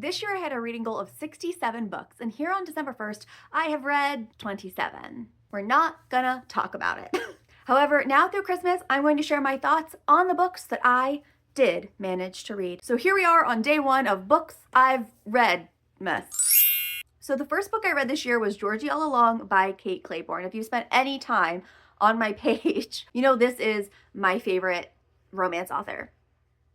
This year I had a reading goal of 67 books, and here on December 1st, I have read 27. We're not gonna talk about it. However, now through Christmas, I'm going to share my thoughts on the books that I did manage to read. So here we are on day one of books I've read mess. So the first book I read this year was Georgie All Along by Kate Clayborne. If you spent any time on my page, you know this is my favorite romance author,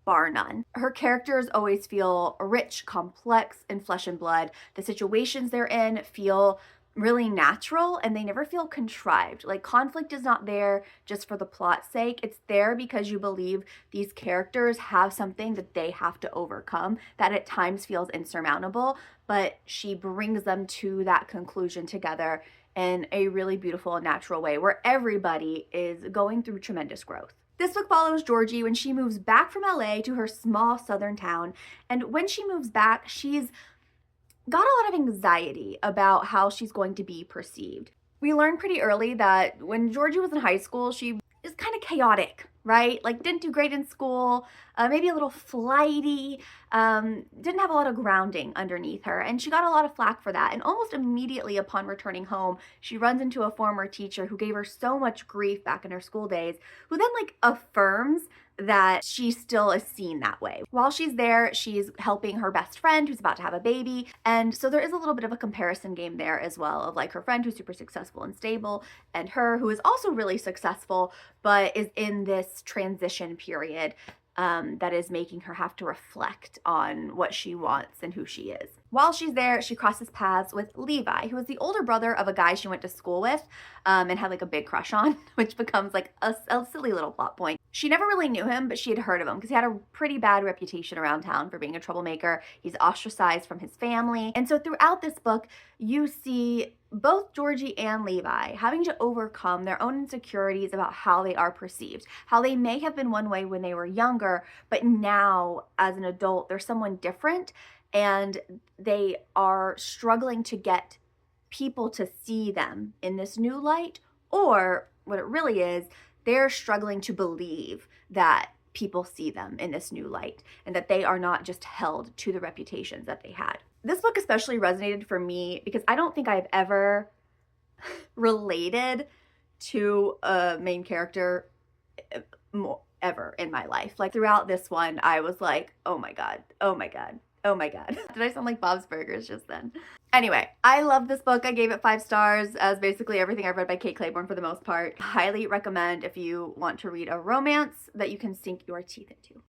bar none. Her characters always feel rich, complex, and flesh and blood. The situations they're in feel really natural and they never feel contrived. Like, conflict is not there just for the plot's sake. It's there because you believe these characters have something that they have to overcome that at times feels insurmountable, but she brings them to that conclusion together in a really beautiful and natural way where everybody is going through tremendous growth. This book follows Georgie when she moves back from LA to her small southern town. And when she moves back, she's got a lot of anxiety about how she's going to be perceived. We learned pretty early that when Georgie was in high school, she is kind of chaotic, right? Like, didn't do great in school, maybe a little flighty, didn't have a lot of grounding underneath her, and she got a lot of flack for that. And almost immediately upon returning home, she runs into a former teacher who gave her so much grief back in her school days, who then affirms that she still is seen that way. While she's there, she's helping her best friend who's about to have a baby. And so there is a little bit of a comparison game there as well, of her friend who's super successful and stable, and her who is also really successful, but is in this transition period that is making her have to reflect on what she wants and who she is. While she's there, she crosses paths with Levi, who is the older brother of a guy she went to school with and had a big crush on, which becomes a silly little plot point. She never really knew him, but she had heard of him because he had a pretty bad reputation around town for being a troublemaker. He's ostracized from his family. And so throughout this book, you see both Georgie and Levi having to overcome their own insecurities about how they are perceived, how they may have been one way when they were younger, but now as an adult, they're someone different, and they are struggling to get people to see them in this new light, or what it really is, they're struggling to believe that people see them in this new light and that they are not just held to the reputations that they had. This book especially resonated for me because I don't think I've ever related to a main character ever in my life. Throughout this one, I was like, oh my God, oh my God, oh my God. Did I sound like Bob's Burgers just then? Anyway, I love this book. I gave it 5 stars, as basically everything I've read by Kate Clayborne for the most part. Highly recommend if you want to read a romance that you can sink your teeth into.